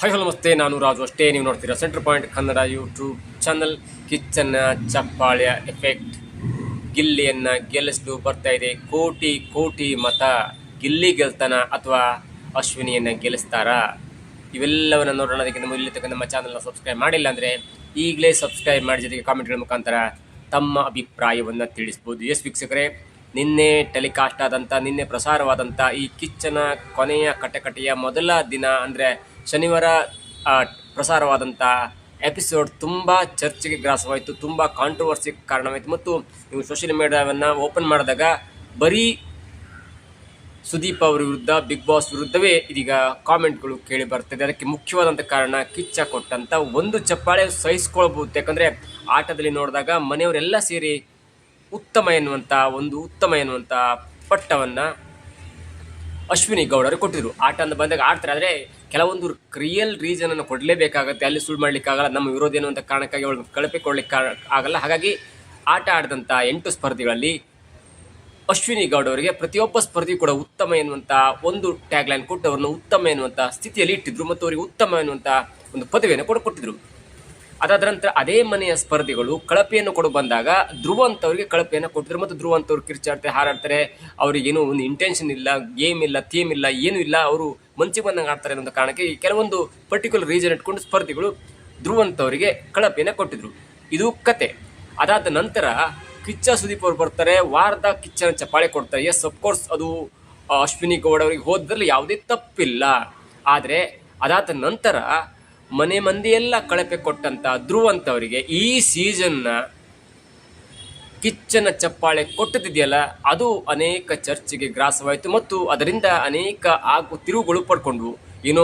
Hello ನಮಸ್ತೆ, ನಾನು ರಾಜು. ಅಷ್ಟೇ ನೀವು ನೋಡ್ತೀರಾ centre point Kannada YouTube channel. ಕಿಚ್ಚನ್ನ ಚಪ್ಪಾಳೆಯ ಎಫೆಕ್ಟ್ ಗಿಲ್ಲಿಯನ್ನು ಗೆಲ್ಲಿಸಲು ಬರ್ತಾ ಇದೆ. ಕೋಟಿ ಕೋಟಿ ಮತ. ಗಿಲ್ಲಿ ಗೆಲ್ತಾನ ಅಥವಾ ಅಶ್ವಿನಿಯನ್ನು ಗೆಲ್ಲಿಸ್ತಾರಾ? ಇವೆಲ್ಲವನ್ನು ನೋಡೋಣ. ಅದಕ್ಕಿಂತ ಇಲ್ಲಿ ತಕ್ಕ ನಮ್ಮ ಚಾನಲ್ನ ಸಬ್ಸ್ಕ್ರೈಬ್ ಮಾಡಿಲ್ಲ ಅಂದರೆ ಈಗಲೇ ಸಬ್ಸ್ಕ್ರೈಬ್ ಮಾಡಿ, ಜೊತೆಗೆ ಕಾಮೆಂಟ್ಗಳ ಮುಖಾಂತರ ತಮ್ಮ ಅಭಿಪ್ರಾಯವನ್ನು ತಿಳಿಸ್ಬೋದು. ಎಸ್ ವೀಕ್ಷಕರೇ, ನಿನ್ನೆ ಟೆಲಿಕಾಸ್ಟ್ ಆದಂಥ, ನಿನ್ನೆ ಪ್ರಸಾರವಾದಂಥ ಈ ಕಿಚ್ಚನ ಕೊನೆಯ ಕಟಕಟೆಯ ಮೊದಲ ದಿನ ಅಂದರೆ ಶನಿವಾರ ಪ್ರಸಾರವಾದಂಥ ಎಪಿಸೋಡ್ ತುಂಬ ಚರ್ಚೆಗೆ ಗ್ರಾಸವಾಯಿತು, ತುಂಬ ಕಾಂಟ್ರವರ್ಸಿಗೆ ಕಾರಣವಾಯಿತು. ಮತ್ತು ನೀವು ಸೋಷಿಯಲ್ ಮೀಡಿಯಾವನ್ನು ಓಪನ್ ಮಾಡಿದಾಗ ಬರೀ ಸುದೀಪ್ ಅವರ ವಿರುದ್ಧ, ಬಿಗ್ ಬಾಸ್ ವಿರುದ್ಧವೇ ಇದೀಗ ಕಾಮೆಂಟ್ಗಳು ಕೇಳಿ ಬರ್ತಿದೆ. ಅದಕ್ಕೆ ಮುಖ್ಯವಾದಂಥ ಕಾರಣ ಕಿಚ್ಚ ಕೊಟ್ಟಂಥ ಒಂದು ಚಪ್ಪಾಳೆ ಸಹಿಸ್ಕೊಳ್ಬೋದು. ಯಾಕಂದರೆ ಆಟದಲ್ಲಿ ನೋಡಿದಾಗ ಮನೆಯವರೆಲ್ಲ ಸೇರಿ ಉತ್ತಮ ಎನ್ನುವಂಥ ಪಟ್ಟವನ್ನು ಅಶ್ವಿನಿ ಗೌಡರು ಕೊಟ್ಟಿದ್ರು. ಆಟ ಅಂತ ಬಂದಾಗ ಆಡ್ತಾರೆ, ಆದರೆ ಕೆಲವೊಂದು ರಿಯಲ್ ರೀಸನನ್ನು ಕೊಡಲೇಬೇಕಾಗತ್ತೆ. ಅಲ್ಲಿ ಸುಳ್ಳು ಮಾಡಲಿಕ್ಕಾಗಲ್ಲ. ನಮ್ಮ ವಿರೋಧ ಎನ್ನುವಂಥ ಕಾರಣಕ್ಕಾಗಿ ಅವಳು ಕಳಪೆ ಕೊಡಲಿಕ್ಕೆ ಆಗಲ್ಲ. ಹಾಗಾಗಿ ಆಟ ಆಡಿದಂಥ 8 ಸ್ಪರ್ಧಿಗಳಲ್ಲಿ ಅಶ್ವಿನಿ ಗೌಡ ಅವರಿಗೆ ಪ್ರತಿಯೊಬ್ಬ ಸ್ಪರ್ಧಿ ಕೂಡ ಉತ್ತಮ ಎನ್ನುವಂಥ ಒಂದು ಟ್ಯಾಗ್ಲೈನ್ ಕೊಟ್ಟು ಅವರನ್ನು ಉತ್ತಮ ಎನ್ನುವಂಥ ಸ್ಥಿತಿಯಲ್ಲಿ ಇಟ್ಟಿದ್ರು ಮತ್ತು ಅವರಿಗೆ ಉತ್ತಮ ಎನ್ನುವಂಥ ಒಂದು ಪದವಿಯನ್ನು ಕೊಟ್ಟಿದ್ರು. ಅದಾದ ನಂತರ ಅದೇ ಮನೆಯ ಸ್ಪರ್ಧಿಗಳು ಕಳಪೆಯನ್ನು ಕೊಡು ಬಂದಾಗ ಧ್ರುವ ಅಂತವ್ರಿಗೆ ಕಳಪೆಯನ್ನು ಕೊಟ್ಟಿದ್ರು. ಮತ್ತು ಧ್ರುವ ಅಂತವ್ರು ಕಿರ್ಚಾಡ್ತಾರೆ, ಹಾರಾಡ್ತಾರೆ, ಅವ್ರಿಗೇನು ಒಂದು ಇಂಟೆನ್ಷನ್ ಇಲ್ಲ, ಗೇಮ್ ಇಲ್ಲ, ಥೀಮ್ ಇಲ್ಲ, ಏನೂ ಇಲ್ಲ, ಅವರು ಮಂಚಿಗೆ ಬಂದಂಗೆ ಆಡ್ತಾರೆ ಅನ್ನೋ ಕಾರಣಕ್ಕೆ ಕೆಲವೊಂದು ಪರ್ಟಿಕ್ಯುಲರ್ ರೀಸನ್ ಇಟ್ಕೊಂಡು ಸ್ಪರ್ಧಿಗಳು ಧ್ರುವ ಅಂತವರಿಗೆ ಕಳಪೆಯನ್ನು ಕೊಟ್ಟಿದ್ರು. ಇದು ಕತೆ. ಅದಾದ ನಂತರ ಕಿಚ್ಚ ಸುದೀಪ್ ಅವರು ಬರ್ತಾರೆ, ವಾರದ ಕಿಚ್ಚನ ಚಪ್ಪಾಳೆ ಕೊಡ್ತಾರೆ. ಎಸ್, ಅಫ್ಕೋರ್ಸ್ ಅದು ಅಶ್ವಿನಿ ಗೌಡ ಅವರಿಗೆ ಹೋದ್ರಲ್ಲಿ ಯಾವುದೇ ತಪ್ಪಿಲ್ಲ. ಆದರೆ ಅದಾದ ನಂತರ ಮನೆ ಮಂದಿಯೆಲ್ಲ ಕಳಪೆ ಕೊಟ್ಟಂಥ ಧ್ರುವ ಅಂತವರಿಗೆ ಈ ಸೀಸನ್ನ ಕಿಚ್ಚನ ಚಪ್ಪಾಳೆ ಕೊಟ್ಟದಿದೆಯಲ್ಲ, ಅದು ಅನೇಕ ಚರ್ಚೆಗೆ ಗ್ರಾಸವಾಯಿತು ಮತ್ತು ಅದರಿಂದ ಅನೇಕ ತಿರುವುಗಳು ಪಡ್ಕೊಂಡ್ವು. ಏನೋ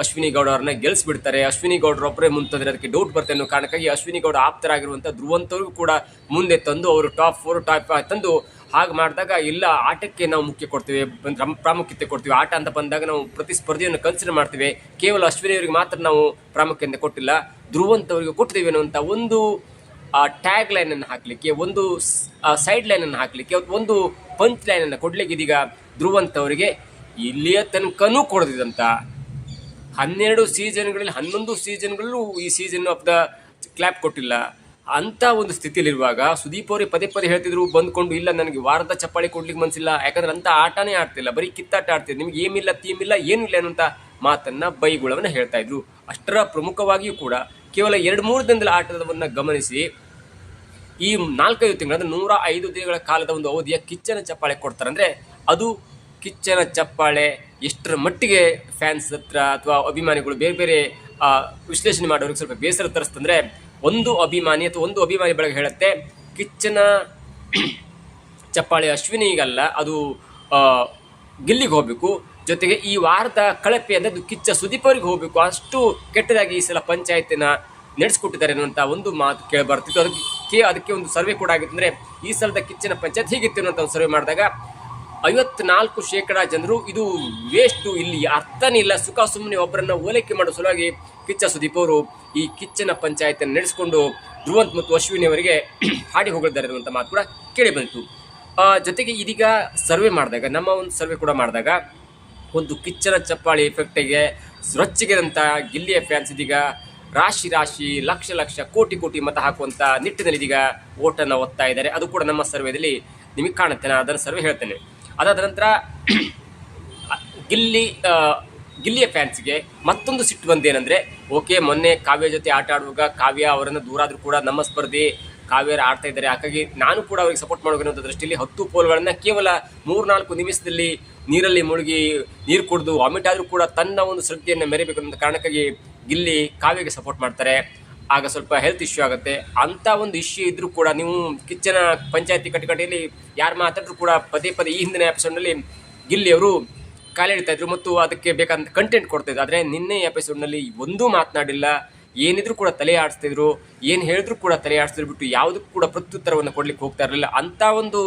ಅಶ್ವಿನಿ ಗೌಡ ಅವ್ರನ್ನ ಗೆಲ್ಲಿಸ್ಬಿಡ್ತಾರೆ, ಅಶ್ವಿನಿ ಗೌಡರೊಬ್ಬರೇ ಮುಂತಂದರೆ ಅದಕ್ಕೆ ಡೌಟ್ ಬರ್ತದೆ ಅನ್ನೋ ಕಾರಣಕ್ಕಾಗಿ ಅಶ್ವಿನಿ ಗೌಡ ಆಪ್ತರಾಗಿರುವಂಥ ಧ್ರುವಂತವ್ರಿಗೂ ಕೂಡ ಮುಂದೆ ತಂದು ಅವರು ಟಾಪ್ 4 ಟಾಪ್ 5 ತಂದು ಹಾಗೆ ಮಾಡಿದಾಗ ಇಲ್ಲ, ಆಟಕ್ಕೆ ನಾವು ಮುಖ್ಯ ಕೊಡ್ತೀವಿ, ಪ್ರಾಮುಖ್ಯತೆ ಕೊಡ್ತೀವಿ. ಆಟ ಅಂತ ಬಂದಾಗ ನಾವು ಪ್ರತಿ ಸ್ಪರ್ಧೆಯನ್ನು ಕನ್ಸಿಡರ್ ಮಾಡ್ತೀವಿ. ಕೇವಲ ಅಶ್ವಿನಿ ಅವರಿಗೆ ಮಾತ್ರ ನಾವು ಪ್ರಾಮುಖ್ಯತೆ ಕೊಟ್ಟಿಲ್ಲ, ಧ್ರುವಂತವರಿಗೆ ಕೊಡ್ತೀವಿ ಅನ್ನುವಂಥ ಒಂದು ಟ್ಯಾಗ್ ಲೈನನ್ನು ಹಾಕಲಿಕ್ಕೆ, ಒಂದು ಸೈಡ್ ಲೈನನ್ನು ಹಾಕಲಿಕ್ಕೆ, ಒಂದು ಪಂಚ್ ಲೈನನ್ನು ಕೊಡಲಿಕ್ಕೆ ಇದೀಗ ಧ್ರುವಂತವರಿಗೆ ಇಲ್ಲಿಯ ತನಕನೂ ಕೊಡದಿದ್ದಂಥ 12 ಸೀಸನ್ಗಳಲ್ಲಿ 11 ಸೀಸನ್ಗಳಲ್ಲೂ ಈ ಸೀಸನ್ ಆಫ್ ದ ಕ್ಲಾಪ್ ಕೊಟ್ಟಿಲ್ಲ. ಅಂಥ ಒಂದು ಸ್ಥಿತಿಯಲ್ಲಿರುವಾಗ ಸುದೀಪ್ ಅವರೇ ಪದೇ ಪದೇ ಹೇಳ್ತಿದ್ರು ಬಂದ್ಕೊಂಡು, ಇಲ್ಲ ನನಗೆ ವಾರದ ಚಪ್ಪಾಳೆ ಕೊಡ್ಲಿಕ್ಕೆ ಮನಸ್ಸಿಲ್ಲ, ಯಾಕಂದ್ರೆ ಅಂಥ ಆಟನೇ ಆಡ್ತಿಲ್ಲ, ಬರೀ ಕಿತ್ತಾಟ ಆಡ್ತಿದ್ರು, ನಿಮ್ಗೆ ಏನಿಲ್ಲ, ಥೀಮ್ ಇಲ್ಲ, ಏನೂ ಇಲ್ಲ ಅನ್ನುವಂಥ ಮಾತನ್ನು ಬೈಗುಳವನ್ನು ಹೇಳ್ತಾ ಇದ್ರು. ಅಷ್ಟರ ಪ್ರಮುಖವಾಗಿಯೂ ಕೂಡ ಕೇವಲ 2-3 ದಿನದ ಆಟವನ್ನು ಗಮನಿಸಿ ಈ 4-5 ತಿಂಗಳ ಅಂದರೆ 105 ದಿನಗಳ ಕಾಲದ ಒಂದು ಅವಧಿಯ ಕಿಚ್ಚನ ಚಪ್ಪಾಳೆ ಕೊಡ್ತಾರೆ. ಅಂದರೆ ಅದು ಕಿಚ್ಚನ ಚಪ್ಪಾಳೆ ಎಷ್ಟರ ಮಟ್ಟಿಗೆ ಫ್ಯಾನ್ಸ್ ಹತ್ರ ಅಥವಾ ಅಭಿಮಾನಿಗಳು ಬೇರೆ ಬೇರೆ ವಿಶ್ಲೇಷಣೆ ಮಾಡೋರಿಗೆ ಸ್ವಲ್ಪ ಬೇಸರ ತರಿಸ್ತಂದರೆ, ಒಂದು ಅಭಿಮಾನಿ ಬೆಳಗ್ಗೆ ಹೇಳುತ್ತೆ ಕಿಚ್ಚನ ಚಪ್ಪಾಳೆ ಅಶ್ವಿನಿಗಲ್ಲ, ಅದು ಗಿಲ್ಲಿಗೆ ಹೋಗಬೇಕು, ಜೊತೆಗೆ ಈ ವಾರದ ಕಳಪೆ ಅಂದರೆ ಅದು ಕಿಚ್ಚ ಸುದೀಪ್ ಅವರಿಗೆ ಹೋಗಬೇಕು, ಅಷ್ಟು ಕೆಟ್ಟದಾಗಿ ಈ ಸಲ ಪಂಚಾಯತಿನ ನಡೆಸ್ಕೊಟ್ಟಿದ್ದಾರೆ ಅನ್ನುವಂಥ ಒಂದು ಮಾತು ಕೇಳಿ ಬರ್ತಿತ್ತು. ಅದಕ್ಕೆ ಒಂದು ಸರ್ವೆ ಕೂಡ ಆಗಿತ್ತು. ಅಂದರೆ ಈ ಸಲದ ಕಿಚ್ಚನ ಪಂಚಾಯತ್ ಹೀಗಿತ್ತು ಅನ್ನೋಂಥ ಒಂದು ಸರ್ವೆ ಮಾಡಿದಾಗ 54% ಜನರು ಇದು ವೇಸ್ಟು, ಇಲ್ಲಿ ಅರ್ಥನೇ ಇಲ್ಲ, ಸುಖ ಸುಮ್ಮನೆ ಒಬ್ಬರನ್ನು ಓಲೈಕೆ ಮಾಡೋ ಸಲುವಾಗಿ ಕಿಚ್ಚ ಸುದೀಪ್ ಅವರು ಈ ಕಿಚ್ಚನ ಪಂಚಾಯತಿಯನ್ನು ನಡೆಸಿಕೊಂಡು ಧ್ರುವಂತ್ ಮತ್ತು ಅಶ್ವಿನಿ ಅವರಿಗೆ ಹಾಡಿ ಹೋಗಿದ್ದಾರೆ ಅನ್ನುವಂಥ ಮಾತು ಕೂಡ ಕೇಳಿ ಬಂತು. ಜೊತೆಗೆ ಇದೀಗ ಸರ್ವೆ ಮಾಡಿದಾಗ, ನಮ್ಮ ಒಂದು ಸರ್ವೆ ಕೂಡ ಮಾಡಿದಾಗ, ಒಂದು ಕಿಚ್ಚನ ಚಪ್ಪಾಳಿ ಎಫೆಕ್ಟಿಗೆ ರೊಚ್ಚಿಗೆದಂಥ ಗಿಲ್ಲಿಯ ಫ್ಯಾನ್ಸ್ ಇದೀಗ ರಾಶಿ ಲಕ್ಷ ಕೋಟಿ ಮತ ಹಾಕುವಂಥ ನಿಟ್ಟಿನಲ್ಲಿ ಇದೀಗ ಓಟನ್ನು ಒತ್ತಾ ಇದ್ದಾರೆ. ಅದು ಕೂಡ ನಮ್ಮ ಸರ್ವೆದಲ್ಲಿ ನಿಮಗೆ ಕಾಣುತ್ತೆ. ನಾನು ಅದನ್ನು ಸರ್ವೆ ಹೇಳ್ತೇನೆ. ಅದಾದ ನಂತರ ಗಿಲ್ಲಿಯ ಫ್ಯಾನ್ಸ್ಗೆ ಮತ್ತೊಂದು ಸಿಟ್ಟು ಬಂದೇನೆಂದರೆ, ಓಕೆ, ಮೊನ್ನೆ ಕಾವ್ಯ ಜೊತೆ ಆಟ ಆಡುವಾಗ ಕಾವ್ಯ ಅವರನ್ನು ದೂರ ಆದರೂ ಕೂಡ ನಮ್ಮ ಸ್ಪರ್ಧಿ ಕಾವ್ಯರು ಆಡ್ತಾ ಇದ್ದಾರೆ, ಹಾಗಾಗಿ ನಾನು ಕೂಡ ಅವರಿಗೆ ಸಪೋರ್ಟ್ ಮಾಡಬೇಕನ್ನೋ ದೃಷ್ಟಿಯಲ್ಲಿ 10 ಪೋಲ್ಗಳನ್ನು ಕೇವಲ 3-4 ನಿಮಿಷದಲ್ಲಿ ನೀರಲ್ಲಿ ಮುಳುಗಿ ನೀರು ಕುಡಿದು ವಾಮಿಟ್ ಆದರೂ ಕೂಡ ತನ್ನ ಒಂದು ಶ್ರದ್ಧೆಯನ್ನು ಮೆರೆಬೇಕು ಅನ್ನೋ ಕಾರಣಕ್ಕಾಗಿ ಗಿಲ್ಲಿ ಕಾವ್ಯಗೆ ಸಪೋರ್ಟ್ ಮಾಡ್ತಾರೆ. ಆಗ ಸ್ವಲ್ಪ ಹೆಲ್ತ್ ಇಶ್ಯೂ ಆಗುತ್ತೆ. ಅಂಥ ಒಂದು ಇಶ್ಯೂ ಇದ್ದರೂ ಕೂಡ ನೀವು ಕಿಚ್ಚನ ಪಂಚಾಯತಿ ಕಟಕಟೆಯಲ್ಲಿ ಯಾರು ಮಾತಾಡಿದ್ರು ಕೂಡ ಪದೇ ಈ ಹಿಂದಿನ ಎಪಿಸೋಡ್ನಲ್ಲಿ ಗಿಲ್ಲಿಯವರು ಕಾಲೆಳಿತಾ ಇದ್ರು ಮತ್ತು ಅದಕ್ಕೆ ಬೇಕಾದಂಥ ಕಂಟೆಂಟ್ ಕೊಡ್ತಾಯಿದ್ರು. ಆದರೆ ನಿನ್ನೆ ಎಪಿಸೋಡ್ನಲ್ಲಿ ಒಂದೂ ಮಾತನಾಡಿಲ್ಲ, ಏನಿದ್ರು ಕೂಡ ತಲೆ ಆಡಿಸ್ತಿದ್ರು, ಏನು ಹೇಳಿದ್ರು ಕೂಡ ತಲೆ ಆಡಿಸ್ತಿದ್ರು ಬಿಟ್ಟು ಯಾವುದಕ್ಕೂ ಕೂಡ ಪ್ರತ್ಯುತ್ತರವನ್ನು ಕೊಡ್ಲಿಕ್ಕೆ ಹೋಗ್ತಾ ಇರಲಿಲ್ಲ. ಅಂಥ ಒಂದು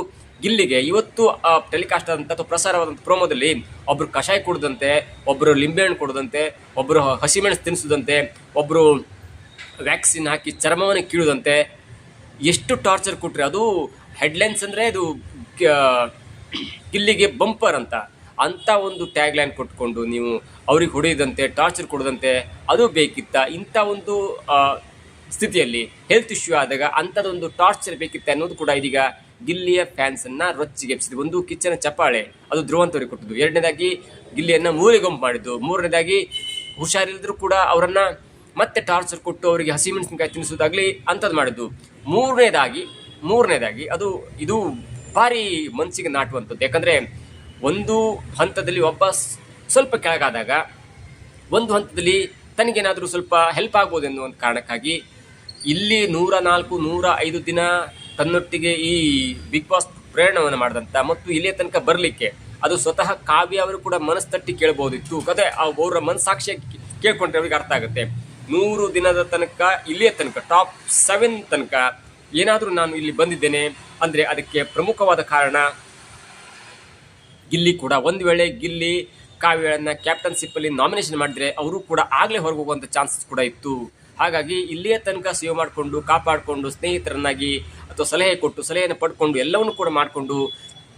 ಗಿಲ್ಲಿಗೆ ಇವತ್ತು ಟೆಲಿಕಾಸ್ಟ್ ಆದಂಥ ಅಥವಾ ಪ್ರಸಾರವಾದಂಥ ಪ್ರೋಮೋದಲ್ಲಿ ಒಬ್ಬರು ಕಷಾಯ ಕುಡ್ದಂತೆ, ಒಬ್ಬರು ಲಿಂಬೆಹಣ್ಣು ಕೊಡೋದಂತೆ, ಒಬ್ಬರು ಹಸಿಮೆಣಸು ತಿನ್ನಿಸೋದಂತೆ, ಒಬ್ಬರು ವ್ಯಾಕ್ಸಿನ್ ಹಾಕಿ ಚರ್ಮವನ್ನು ಕೀಳೋದಂತೆ, ಎಷ್ಟು ಟಾರ್ಚರ್ ಕೊಟ್ಟರೆ. ಅದು ಹೆಡ್ಲೈನ್ಸ್ ಅಂದರೆ ಅದು ಗಿಲ್ಲಿಗೆ ಬಂಪರ್ ಅಂತ. ಅಂಥ ಒಂದು ಟ್ಯಾಗ್ ಲೈನ್ ಕೊಟ್ಕೊಂಡು ನೀವು ಅವ್ರಿಗೆ ಹೊಡೆಯದಂತೆ ಟಾರ್ಚರ್ ಕೊಡದಂತೆ ಅದು ಬೇಕಿತ್ತ. ಇಂಥ ಒಂದು ಸ್ಥಿತಿಯಲ್ಲಿ ಹೆಲ್ತ್ ಇಶ್ಯೂ ಆದಾಗ ಅಂಥದ್ದೊಂದು ಟಾರ್ಚರ್ ಬೇಕಿತ್ತ ಅನ್ನೋದು ಕೂಡ ಇದೀಗ ಗಿಲ್ಲಿಯ ಫ್ಯಾನ್ಸನ್ನು ರೊಚ್ಚಿಗೆಬ್ಸಿದೆ. ಒಂದು ಕಿಚ್ಚನ ಚಪ್ಪಾಳೆ ಅದು ಧ್ರುವಂತವ್ರಿಗೆ ಕೊಟ್ಟಿದ್ದು, ಎರಡನೇದಾಗಿ ಗಿಲ್ಲಿಯನ್ನು ಮೂಲೆಗೊಂಬು ಮಾಡಿದ್ದು, ಮೂರನೇದಾಗಿ ಹುಷಾರಿಲ್ಲದ್ರೂ ಕೂಡ ಅವರನ್ನು ಮತ್ತೆ ಟಾರ್ಚರ್ ಕೊಟ್ಟು ಅವರಿಗೆ ಹಸಿಮೆಣಸಿನಕಾಯಿ ತಿನ್ನಿಸೋದಾಗಲಿ ಅಂಥದ್ದು ಮಾಡಿದ್ದು. ಮೂರನೇದಾಗಿ ಇದು ಭಾರಿ ಮನಸ್ಸಿಗೆ ನಾಟುವಂಥದ್ದು. ಯಾಕಂದರೆ ಒಂದು ಹಂತದಲ್ಲಿ ಒಬ್ಬ ಸ್ವಲ್ಪ ಕೆಳಗಾದಾಗ ಒಂದು ಹಂತದಲ್ಲಿ ತನಗೇನಾದರೂ ಸ್ವಲ್ಪ ಹೆಲ್ಪ್ ಆಗ್ಬೋದು ಎನ್ನುವ ಒಂದು ಕಾರಣಕ್ಕಾಗಿ ಇಲ್ಲಿ 104, 105 ದಿನ ತನ್ನೊಟ್ಟಿಗೆ ಈ ಬಿಗ್ ಬಾಸ್ ಪ್ರಯಾಣವನ್ನು ಮಾಡಿದಂಥ ಮತ್ತು ಇಲ್ಲಿಯ ತನಕ ಬರಲಿಕ್ಕೆ ಅದು ಸ್ವತಃ ಕಾವ್ಯ ಅವರು ಕೂಡ ಮನಸ್ಸು ತಟ್ಟಿ ಕೇಳ್ಬೋದಿತ್ತು. ಕತೆ ಅವರ ಮನಸ್ಸಾಕ್ಷಿ ಕೇಳ್ಕೊಂಡ್ರೆ ಅವ್ರಿಗೆ ಅರ್ಥ ಆಗುತ್ತೆ. 100 ದಿನದ ತನಕ ಇಲ್ಲಿಯ ತನಕ ಟಾಪ್ 7 ತನಕ ಏನಾದರೂ ನಾನು ಇಲ್ಲಿ ಬಂದಿದ್ದೇನೆ ಅಂದರೆ ಅದಕ್ಕೆ ಪ್ರಮುಖವಾದ ಕಾರಣ ಗಿಲ್ಲಿ ಕೂಡ. ಒಂದು ವೇಳೆ ಗಿಲ್ಲಿ ಕಾವ್ಯಳನ್ನು ಕ್ಯಾಪ್ಟನ್ಶಿಪ್ಪಲ್ಲಿ ನಾಮಿನೇಷನ್ ಮಾಡಿದ್ರೆ ಅವರು ಕೂಡ ಆಗಲೇ ಹೊರಗೆ ಹೋಗುವಂಥ ಚಾನ್ಸಸ್ ಕೂಡ ಇತ್ತು. ಹಾಗಾಗಿ ಇಲ್ಲಿಯ ತನಕ ಸೇವ್ ಮಾಡಿಕೊಂಡು ಕಾಪಾಡಿಕೊಂಡು ಸ್ನೇಹಿತರನ್ನಾಗಿ ಅಥವಾ ಸಲಹೆಯನ್ನು ಪಡ್ಕೊಂಡು ಎಲ್ಲವನ್ನೂ ಕೂಡ ಮಾಡಿಕೊಂಡು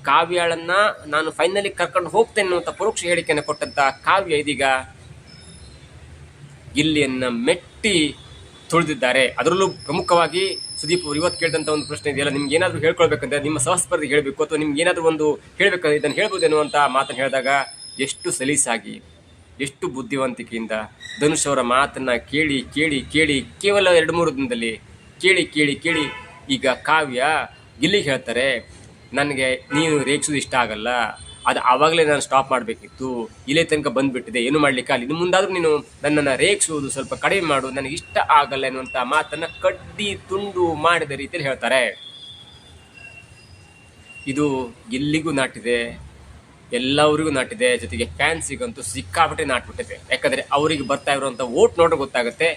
ಕಾವ್ಯಳನ್ನು ನಾನು ಫೈನಲಿ ಕರ್ಕೊಂಡು ಹೋಗ್ತೇನೆ ಅನ್ನುವಂಥ ಪರೋಕ್ಷ ಹೇಳಿಕೆಯನ್ನು ಕೊಟ್ಟಂಥ ಕಾವ್ಯ ಇದೀಗ ಗಿಲ್ಲಿಯನ್ನು ಮೆಟ್ಟಿ ತುಳಿದಿದ್ದಾರೆ. ಅದರಲ್ಲೂ ಪ್ರಮುಖವಾಗಿ ಸುದೀಪ್ ಅವರು ಇವತ್ತು ಕೇಳಿದಂಥ ಒಂದು ಪ್ರಶ್ನೆ ಇದೆಯಲ್ಲ, ನಿಮ್ಗೆ ಏನಾದರೂ ಹೇಳ್ಕೊಳ್ಬೇಕಂದ್ರೆ ನಿಮ್ಮ ಸಹಸ್ಪರ್ಧಿಗೆ ಹೇಳಬೇಕು ಅಥವಾ ನಿಮ್ಗೆ ಏನಾದರೂ ಒಂದು ಹೇಳಬೇಕಂದ್ರೆ ಇದನ್ನು ಹೇಳ್ಬೋದು ಎನ್ನುವಂಥ ಮಾತನ್ನು ಹೇಳಿದಾಗ ಎಷ್ಟು ಸಲೀಸಾಗಿ ಎಷ್ಟು ಬುದ್ಧಿವಂತಿಕೆಯಿಂದ ಧನುಷ್ ಅವರ ಮಾತನ್ನು ಕೇಳಿ ಕೇಳಿ ಕೇಳಿ ಕೇವಲ 2-3 ದಿನದಲ್ಲಿ ಕೇಳಿ ಈಗ ಕಾವ್ಯ ಗಿಲ್ಲಿಗೆ ಹೇಳ್ತಾರೆ, ನನಗೆ ನೀನು ರೇಗಿಸೋದು ಇಷ್ಟ ಆಗಲ್ಲ, ಅದು ಆವಾಗಲೇ ನಾನು ಸ್ಟಾಪ್ ಮಾಡಬೇಕಿತ್ತು, ಇಲ್ಲೇ ತನಕ ಬಂದುಬಿಟ್ಟಿದೆ, ಏನು ಮಾಡಲಿಕ್ಕೆ ಆಗಲಿ, ಇನ್ನು ಮುಂದಾದರೂ ನೀನು ನನ್ನನ್ನು ರೇಗಿಸುವುದು ಸ್ವಲ್ಪ ಕಡಿಮೆ ಮಾಡು, ನನಗೆ ಇಷ್ಟ ಆಗಲ್ಲ ಎನ್ನುವಂಥ ಮಾತನ್ನು ಕಡ್ಡಿ ತುಂಡು ಮಾಡಿದ ರೀತಿಯಲ್ಲಿ ಹೇಳ್ತಾರೆ. ಇದು ಗಿಲ್ಲಿಗೂ ನಾಟಿದೆ, ಎಲ್ಲರಿಗೂ ನಾಟಿದೆ, ಜೊತೆಗೆ ಫ್ಯಾನ್ಸಿಗಂತೂ ಸಿಕ್ಕಾಪಟ್ಟೆ ನಾಟ್ಬಿಟ್ಟಿದೆ. ಯಾಕಂದರೆ ಅವರಿಗೆ ಬರ್ತಾ ಇರುವಂಥ ವೋಟ್ ನೋಡ್ರೆ ಗೊತ್ತಾಗುತ್ತೆ.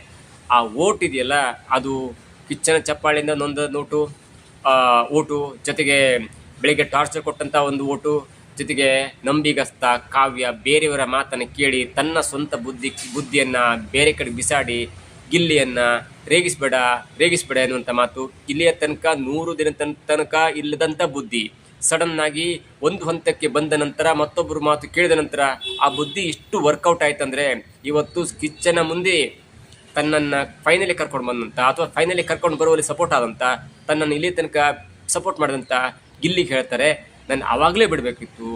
ಆ ವೋಟ್ ಇದೆಯಲ್ಲ ಅದು ಕಿಚ್ಚನ ಚಪ್ಪಾಳಿಂದ ನೊಂದ ಓಟು, ಜೊತೆಗೆ ಬೆಳಿಗ್ಗೆ ಟಾರ್ಚರ್ ಕೊಟ್ಟಂಥ ಒಂದು ಓಟು, ಜೊತೆಗೆ ನಂಬಿಗಸ್ತ ಕಾವ್ಯ ಬೇರೆಯವರ ಮಾತನ್ನು ಕೇಳಿ ತನ್ನ ಸ್ವಂತ ಬುದ್ಧಿಯನ್ನು ಬೇರೆ ಕಡೆ ಬಿಸಾಡಿ ಗಿಲ್ಲಿಯನ್ನು ರೇಗಿಸ್ಬೇಡ ಎನ್ನುವಂಥ ಮಾತು. ಇಲ್ಲಿಯ ತನಕ 100 ದಿನ ತನಕ ಇಲ್ಲದಂಥ ಬುದ್ಧಿ ಸಡನ್ನಾಗಿ ಒಂದು ಹಂತಕ್ಕೆ ಬಂದ ನಂತರ ಮತ್ತೊಬ್ಬರು ಮಾತು ಕೇಳಿದ ನಂತರ ಆ ಬುದ್ಧಿ ಇಷ್ಟು ವರ್ಕೌಟ್ ಆಯ್ತಂದರೆ ಇವತ್ತು ಕಿಚ್ಚನ ಮುಂದೆ ತನ್ನನ್ನು ಫೈನಲಿ ಕರ್ಕೊಂಡು ಬಂದಂಥ ಅಥವಾ ಫೈನಲಿ ಕರ್ಕೊಂಡು ಬರುವಲ್ಲಿ ಸಪೋರ್ಟ್ ಆದಂಥ ತನ್ನನ್ನು ಇಲ್ಲಿ ತನಕ ಸಪೋರ್ಟ್ ಮಾಡಿದಂಥ ಗಿಲ್ಲಿಗೆ ಹೇಳ್ತಾರೆ, ನಾನು ಆವಾಗಲೇ ಬಿಡಬೇಕಿತ್ತು,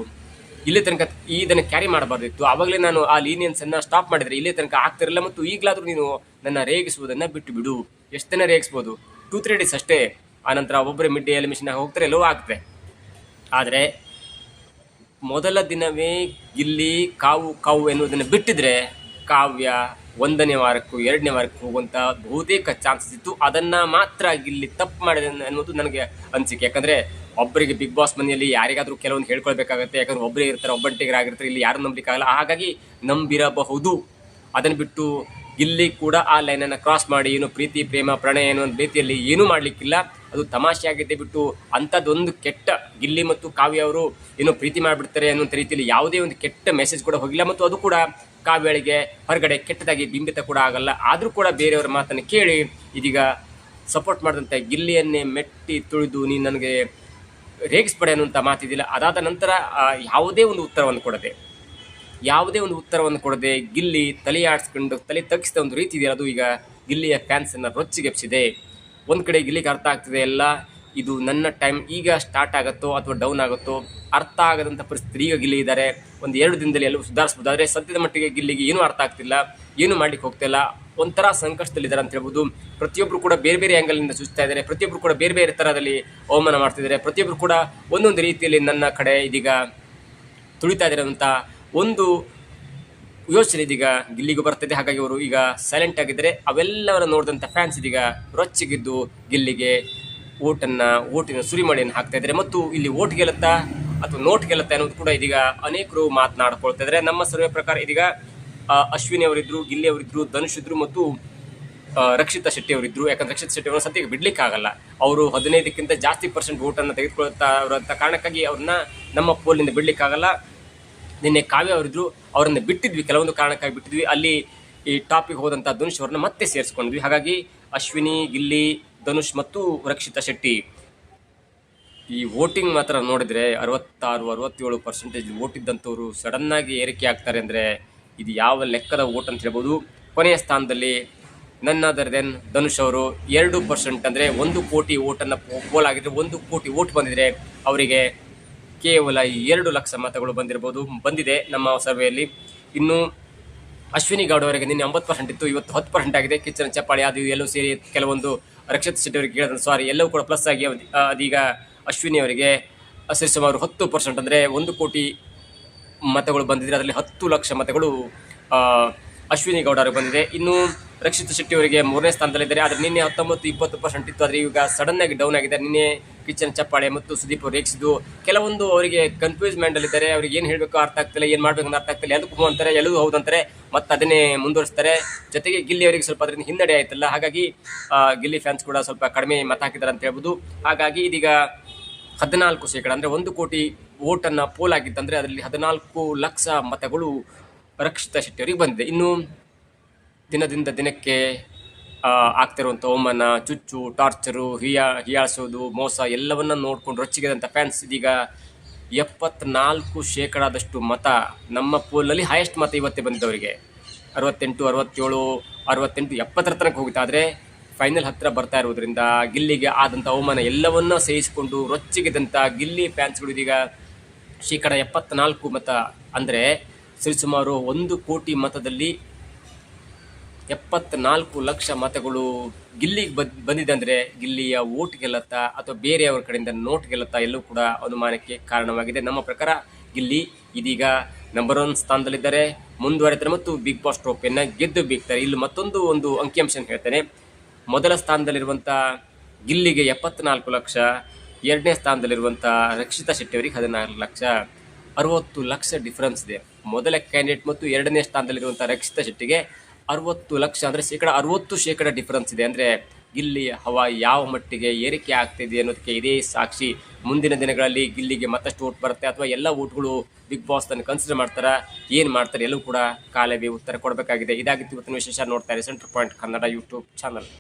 ಇಲ್ಲೇ ತನಕ ಇದನ್ನು ಕ್ಯಾರಿ ಮಾಡಬಾರ್ದಿತ್ತು, ಆವಾಗಲೇ ನಾನು ಆ ಲೀನಿಯನ್ಸನ್ನು ಸ್ಟಾಪ್ ಮಾಡಿದರೆ ಇಲ್ಲೇ ತನಕ ಆಗ್ತಿರಲಿಲ್ಲ, ಮತ್ತು ಈಗಲಾದರೂ ನೀನು ನನ್ನ ರೇಗಿಸುವುದನ್ನು ಬಿಟ್ಟು ಬಿಡು. ಎಷ್ಟು ದಿನ ರೇಗಿಸ್ಬೋದು, 2-3 ಡೇಸ್ ಅಷ್ಟೇ, ಆನಂತರ ಒಬ್ಬರೇ ಮಿಡ್ ಡೇ ಎಲಿಮಿಷನ್ ಹೋಗ್ತಾರೆ, ಎಲ್ಲವೂ ಆಗ್ತದೆ. ಆದರೆ ಮೊದಲ ದಿನವೇ ಗಿಲ್ಲಿ ಕಾವು ಎನ್ನುವುದನ್ನು ಬಿಟ್ಟಿದ್ರೆ ಕಾವ್ಯ 1ನೇ ವಾರಕ್ಕೂ 2ನೇ ವಾರಕ್ಕೂ ಹೋಗುವಂಥ ಬಹುತೇಕ ಚಾನ್ಸಸ್ ಇತ್ತು. ಅದನ್ನು ಮಾತ್ರ ಗಿಲ್ಲಿ ತಪ್ಪು ಮಾಡಿದೆ ಅನ್ನೋದು ನನಗೆ ಅನಿಸಿಕೆ. ಯಾಕಂದರೆ ಒಬ್ಬರಿಗೆ ಬಿಗ್ ಬಾಸ್ ಮನೆಯಲ್ಲಿ ಯಾರಿಗಾದರೂ ಕೆಲವೊಂದು ಹೇಳ್ಕೊಳ್ಬೇಕಾಗತ್ತೆ, ಯಾಕಂದರೆ ಒಬ್ಬರೇ ಇರ್ತಾರೆ, ಒಬ್ಬಂಟಿಗರಾಗಿರ್ತಾರೆ, ಇಲ್ಲಿ ಯಾರು ನಂಬಲಿಕ್ಕಾಗಲ್ಲ, ಹಾಗಾಗಿ ನಂಬಿರಬಹುದು. ಅದನ್ನು ಬಿಟ್ಟು ಗಿಲ್ಲಿ ಕೂಡ ಆ ಲೈನನ್ನು ಕ್ರಾಸ್ ಮಾಡಿ ಏನು ಪ್ರೀತಿ ಪ್ರೇಮ ಪ್ರಣಯ ಅನ್ನೋ ಒಂದು ರೀತಿಯಲ್ಲಿ ಏನೂ ಮಾಡಲಿಕ್ಕಿಲ್ಲ. ಅದು ತಮಾಷೆಯಾಗಿದ್ದೇ ಬಿಟ್ಟು ಅಂಥದ್ದೊಂದು ಕೆಟ್ಟ ಗಿಲ್ಲಿ ಮತ್ತು ಕಾವ್ಯ ಅವರು ಏನೋ ಪ್ರೀತಿ ಮಾಡಿಬಿಡ್ತಾರೆ ಅನ್ನೋಂಥ ರೀತಿಯಲ್ಲಿ ಯಾವುದೇ ಒಂದು ಕೆಟ್ಟ ಮೆಸೇಜ್ ಕೂಡ ಹೋಗಿಲ್ಲ, ಮತ್ತು ಅದು ಕೂಡ ಕಾವ್ಯಳಿಗೆ ಹೊರಗಡೆ ಕೆಟ್ಟದಾಗಿ ಬಿಂಬಿತ ಕೂಡ ಆಗಲ್ಲ. ಆದರೂ ಕೂಡ ಬೇರೆಯವರ ಮಾತನ್ನು ಕೇಳಿ ಇದೀಗ ಸಪೋರ್ಟ್ ಮಾಡಿದಂಥ ಗಿಲ್ಲಿಯನ್ನೇ ಮೆಟ್ಟಿ ತುಳಿದು ನೀನು ನನಗೆ ರೇಗಿಸ್ಬೇಡ ಅನ್ನುವಂಥ ಮಾತಿದ್ದಿಲ್ಲ. ಅದಾದ ನಂತರ ಯಾವುದೇ ಒಂದು ಉತ್ತರವನ್ನು ಕೊಡದೆ ಗಿಲ್ಲಿ ತಲೆ ತಗ್ಗಿಸಿದ ಒಂದು ರೀತಿ ಇದೆಯಲ್ಲ, ಅದು ಈಗ ಗಿಲ್ಲಿಯ ಫ್ಯಾನ್ಸನ್ನು ರೊಚ್ಚಿಗೆಪ್ಸಿದೆ. ಒಂದು ಕಡೆ ಗಿಲ್ಲಿಗೆ ಅರ್ಥ ಆಗ್ತಿದೆ, ಎಲ್ಲ ಇದು ನನ್ನ ಟೈಮ್ ಈಗ ಸ್ಟಾರ್ಟ್ ಆಗುತ್ತೋ ಅಥವಾ ಡೌನ್ ಆಗುತ್ತೋ ಅರ್ಥ ಆಗದಂಥ ಪರಿಸ್ಥಿತಿ ಈಗ ಗಿಲ್ಲಿ ಇದ್ದಾರೆ. 1-2 ದಿನದಲ್ಲಿ ಎಲ್ಲವೂ ಸುಧಾರಿಸ್ಬೋದು. ಆದರೆ ಸದ್ಯದ ಮಟ್ಟಿಗೆ ಗಿಲ್ಲಿಗೆ ಏನೂ ಅರ್ಥ ಆಗ್ತಿಲ್ಲ, ಏನೂ ಮಾಡಲಿಕ್ಕೆ ಹೋಗ್ತಿಲ್ಲ, ಒಂಥರ ಸಂಕಷ್ಟದಲ್ಲಿದ್ದಾರೆ ಅಂತ ಹೇಳ್ಬೋದು. ಪ್ರತಿಯೊಬ್ಬರು ಕೂಡ ಬೇರೆ ಬೇರೆ ಆ್ಯಂಗಲಿಂದ ಸೂಚಿಸ್ತಾ ಇದ್ದಾರೆ, ಪ್ರತಿಯೊಬ್ಬರು ಕೂಡ ಬೇರೆ ಬೇರೆ ಥರದಲ್ಲಿ ಅವಮಾನ ಮಾಡ್ತಿದ್ದಾರೆ, ಪ್ರತಿಯೊಬ್ಬರು ಕೂಡ ಒಂದೊಂದು ರೀತಿಯಲ್ಲಿ ನನ್ನ ಕಡೆ ಇದೀಗ ತುಳಿತಾ ಇದ್ದಾರೆ ಅಂತ ಒಂದು ಯೋಚನೆ ಇದೀಗ ಗಿಲ್ಲಿಗೂ ಬರ್ತಿದೆ. ಹಾಗಾಗಿ ಅವರು ಈಗ ಸೈಲೆಂಟ್ ಆಗಿದ್ದರೆ ಅವೆಲ್ಲವನ್ನ ನೋಡಿದಂಥ ಫ್ಯಾನ್ಸ್ ಇದೀಗ ರೊಚ್ಚಿಗಿದ್ದು ಗಿಲ್ಲಿಗೆ ಓಟಿನ ಸುರಿಮಳೆಯನ್ನು ಹಾಕ್ತಾ ಇದ್ದಾರೆ. ಮತ್ತು ಇಲ್ಲಿ ಓಟ್ ಗೆಲ್ಲುತ್ತಾ ಅಥವಾ ನೋಟ್ ಗೆಲ್ಲುತ್ತಾ ಅನ್ನೋದು ಕೂಡ ಇದೀಗ ಅನೇಕರು ಮಾತನಾಡ್ಕೊಳ್ತಾ ಇದ್ದಾರೆ. ನಮ್ಮ ಸರ್ವೆ ಪ್ರಕಾರ ಇದೀಗ ಅಶ್ವಿನಿ ಅವರಿದ್ರು, ಗಿಲ್ಲಿ ಅವರಿದ್ರು, ಧನುಷ್ ಇದ್ರು ಮತ್ತು ರಕ್ಷಿತಾ ಶೆಟ್ಟಿ ಅವರಿದ್ರು. ಯಾಕಂದ್ರೆ ರಕ್ಷಿತಾ ಶೆಟ್ಟಿ ಅವರನ್ನ ಸದ್ಯಕ್ಕೆ ಬಿಡ್ಲಿಕ್ಕಾಗಲ್ಲ, ಅವರು 15ಕ್ಕಿಂತ ಜಾಸ್ತಿ % ಓಟನ್ನು ತೆಗೆದುಕೊಳ್ತಾ ಅವರಂಥ ಕಾರಣಕ್ಕಾಗಿ ಅವ್ರನ್ನ ನಮ್ಮ ಪೋಲಿಂದ ಬಿಡ್ಲಿಕ್ಕಾಗಲ್ಲ. ನಿನ್ನೆ ಕಾವ್ಯ ಅವರಿದ್ರು, ಅವರನ್ನು ಬಿಟ್ಟಿದ್ವಿ, ಕೆಲವೊಂದು ಕಾರಣಕ್ಕಾಗಿ ಬಿಟ್ಟಿದ್ವಿ. ಅಲ್ಲಿ ಈ ಟಾಪಿಗೆ ಹೋದಂಥ ಧನುಷ್ ಅವ್ರನ್ನ ಮತ್ತೆ ಸೇರಿಸ್ಕೊಂಡ್ವಿ. ಹಾಗಾಗಿ ಅಶ್ವಿನಿ, ಗಿಲ್ಲಿ, ಧನುಷ್ ಮತ್ತು ರಕ್ಷಿತಾ ಶೆಟ್ಟಿ ಈ ವೋಟಿಂಗ್ ಮಾತ್ರ ನೋಡಿದರೆ 66-67% ವೋಟ್ ಇದ್ದಂಥವ್ರು ಸಡನ್ನಾಗಿ ಏರಿಕೆ ಆಗ್ತಾರೆ ಅಂದರೆ ಇದು ಯಾವ ಲೆಕ್ಕದ ವೋಟ್ ಅಂತ ಹೇಳ್ಬೋದು. ಕೊನೆಯ ಸ್ಥಾನದಲ್ಲಿ ನನ್ ಅದರ್ ದೆನ್ ಧನುಷ್ ಅವರು 2% ಅಂದರೆ 1 ಕೋಟಿ ವೋಟನ್ನು ಪೋಲ್ ಆಗಿದ್ರೆ 1 ಕೋಟಿ ವೋಟ್ ಬಂದಿದ್ರೆ ಅವರಿಗೆ ಕೇವಲ 2 ಲಕ್ಷ ಮತಗಳು ಬಂದಿದೆ ನಮ್ಮ ಸರ್ವೆಯಲ್ಲಿ. ಇನ್ನು ಅಶ್ವಿನಿ ಗೌಡ ಅವರಿಗೆ ನಿನ್ನೆ 90% ಇತ್ತು, ಇವತ್ತು 10% ಆಗಿದೆ. ಕಿಚ್ಚನ ಚಪ್ಪಾಳೆ ಅದು ಎಲ್ಲವೂ ಸೇರಿ ಕೆಲವೊಂದು ರಕ್ಷಿತ್ ಶೆಟ್ಟಿ ಅವರಿಗೆ ಕೇಳಿದ್ರೆ ಎಲ್ಲವೂ ಕೂಡ ಪ್ಲಸ್ ಆಗಿ ಅದೀಗ ಅಶ್ವಿನಿ ಅವರಿಗೆ ಸರಿಸುಮಾರು 10% ಅಂದರೆ 1 ಕೋಟಿ ಮತಗಳು ಬಂದಿದ್ರೆ ಅದರಲ್ಲಿ 10 ಲಕ್ಷ ಮತಗಳು ಅಶ್ವಿನಿ ಗೌಡ ಅವರಿಗೆ ಬಂದಿದೆ. ಇನ್ನು ರಕ್ಷಿತ್ ಶೆಟ್ಟಿ ಅವರಿಗೆ 3ನೇ ಸ್ಥಾನದಲ್ಲಿದ್ದಾರೆ. ಆದರೆ ನಿನ್ನೆ 19-20% ಇತ್ತು, ಆದರೆ ಈಗ ಸಡನ್ ಆಗಿ ಡೌನ್ ಆಗಿದೆ. ನಿನ್ನೆ ಕಿಚ್ಚನ ಚಪ್ಪಾಳೆ ಮತ್ತು ಸುದೀಪ್ ಅವರು ರೇಗಿಸಿದ್ದು ಕೆಲವೊಂದು ಅವರಿಗೆ ಕನ್ಫ್ಯೂಸ್ಮೆಂಟ್ ಅಲ್ಲಿದ್ದಾರೆ. ಅವ್ರಿಗೆ ಏನು ಹೇಳಬೇಕು ಅರ್ಥ ಆಗ್ತಿಲ್ಲ, ಏನು ಮಾಡಬೇಕು ಅಂತ ಅರ್ಥ ಆಗ್ತಿಲ್ಲ. ಎಲ್ಲದಕ್ಕೂ ಹೂ ಅಂತಾರೆ, ಎಲ್ಲದೂ ಹೌದು ಅಂತಾರೆ, ಮತ್ತೆ ಅದನ್ನೇ ಮುಂದುವರಿಸ್ತಾರೆ. ಜೊತೆಗೆ ಗಿಲ್ಲಿ ಅವರಿಗೆ ಸ್ವಲ್ಪ ಅದರಿಂದ ಹಿನ್ನಡೆ ಆಯ್ತಲ್ಲ, ಹಾಗಾಗಿ ಗಿಲ್ಲಿ ಫ್ಯಾನ್ಸ್ ಕೂಡ ಸ್ವಲ್ಪ ಕಡಿಮೆ ಮತ ಹಾಕಿದ್ದಾರೆ ಅಂತ ಹೇಳ್ಬೋದು. ಹಾಗಾಗಿ ಇದೀಗ 14% ಅಂದರೆ 1 ಕೋಟಿ ವೋಟನ್ನು ಪೋಲ್ ಆಗಿತ್ತಂದರೆ ಅದರಲ್ಲಿ 14 ಲಕ್ಷ ಮತಗಳು ರಕ್ಷಿತಾ ಶೆಟ್ಟಿ ಅವರಿಗೆ ಬಂದಿದೆ. ಇನ್ನು ದಿನದಿಂದ ದಿನಕ್ಕೆ ಆಗ್ತಿರುವಂಥ ಅವಮಾನ, ಚುಚ್ಚು, ಟಾರ್ಚರು, ಹೀಯಾಳಿಸೋದು, ಮೋಸ ಎಲ್ಲವನ್ನ ನೋಡ್ಕೊಂಡು ರೊಚ್ಚಿಗೆದಂಥ ಫ್ಯಾನ್ಸ್ ಇದೀಗ 74% ಮತ ನಮ್ಮ ಪೋಲ್ನಲ್ಲಿ ಹೈಯೆಸ್ಟ್ ಮತ ಇವತ್ತೇ ಬಂದಿದ್ದವರಿಗೆ 68, 67, 68, 70 ತನಕ ಹೋಗುತ್ತೆ. ಆದರೆ ಫೈನಲ್ ಹತ್ತಿರ ಬರ್ತಾ ಇರೋದ್ರಿಂದ ಗಿಲ್ಲಿಗೆ ಆದಂಥ ಅವಮಾನ ಎಲ್ಲವನ್ನ ಸಹಿಸಿಕೊಂಡು ರೊಚ್ಚಿಗೆದಂಥ ಗಿಲ್ಲಿ ಫ್ಯಾನ್ಸ್ಗಳು ಇದೀಗ 74% ಮತ ಅಂದರೆ ಸರಿಸುಮಾರು 1 ಕೋಟಿ ಮತದಲ್ಲಿ 74 ಲಕ್ಷ ಮತಗಳು ಗಿಲ್ಲಿಗೆ ಬಂದಿದೆ. ಅಂದರೆ ಗಿಲ್ಲಿಯ ವೋಟ್ ಗೆಲ್ಲತ್ತಾ ಅಥವಾ ಬೇರೆಯವರ ಕಡೆಯಿಂದ ನೋಟ್ ಗೆಲ್ಲತ್ತಾ ಎಲ್ಲವೂ ಕೂಡ ಅನುಮಾನಕ್ಕೆ ಕಾರಣವಾಗಿದೆ. ನಮ್ಮ ಪ್ರಕಾರ ಗಿಲ್ಲಿ ಇದೀಗ ನಂಬರ್ 1 ಸ್ಥಾನದಲ್ಲಿದ್ದಾರೆ, ಮುಂದುವರೆತಾರೆ ಮತ್ತು ಬಿಗ್ ಬಾಸ್ ಟ್ರೋಫಿಯನ್ನು ಗೆದ್ದು ಬೀಗ್ತಾರೆ. ಇಲ್ಲಿ ಒಂದು ಅಂಕಿಅಂಶ ಹೇಳ್ತೇನೆ. ಮೊದಲ ಸ್ಥಾನದಲ್ಲಿರುವಂಥ ಗಿಲ್ಲಿಗೆ 74 ಲಕ್ಷ, 2ನೇ ಸ್ಥಾನದಲ್ಲಿರುವಂಥ ರಕ್ಷಿತಾ ಶೆಟ್ಟಿ ಅವರಿಗೆ 14 ಲಕ್ಷ, 60 ಲಕ್ಷ ಡಿಫ್ರೆನ್ಸ್ ಇದೆ. ಮೊದಲ ಕ್ಯಾಂಡಿಡೇಟ್ ಮತ್ತು 2ನೇ ಸ್ಥಾನದಲ್ಲಿರುವಂಥ ರಕ್ಷಿತಾ ಶೆಟ್ಟಿಗೆ 60 ಲಕ್ಷ ಅಂದರೆ 60% ಡಿಫ್ರೆನ್ಸ್ ಇದೆ. ಅಂದರೆ ಗಿಲ್ಲಿ ಹವಾ ಯಾವ ಮಟ್ಟಿಗೆ ಏರಿಕೆ ಆಗ್ತಿದೆ ಅನ್ನೋದಕ್ಕೆ ಇದೇ ಸಾಕ್ಷಿ. ಮುಂದಿನ ದಿನಗಳಲ್ಲಿ ಗಿಲ್ಲಿಗೆ ಮತ್ತಷ್ಟು ವೋಟ್ ಬರುತ್ತೆ ಅಥವಾ ಎಲ್ಲ ವೋಟ್ಗಳು ಬಿಗ್ ಬಾಸ್ ಅನ್ನು ಕನ್ಸಿಡರ್ ಮಾಡ್ತಾರೆ, ಏನು ಮಾಡ್ತಾರೆ ಎಲ್ಲವೂ ಕೂಡ ಕಾಲವೇ ಉತ್ತರ ಕೊಡಬೇಕಾಗಿದೆ. ಇದಾಗಿತ್ತು ಇವತ್ತಿನ ವಿಶೇಷ. ನೋಡ್ತಾರೆ centre point Kannada YouTube channel.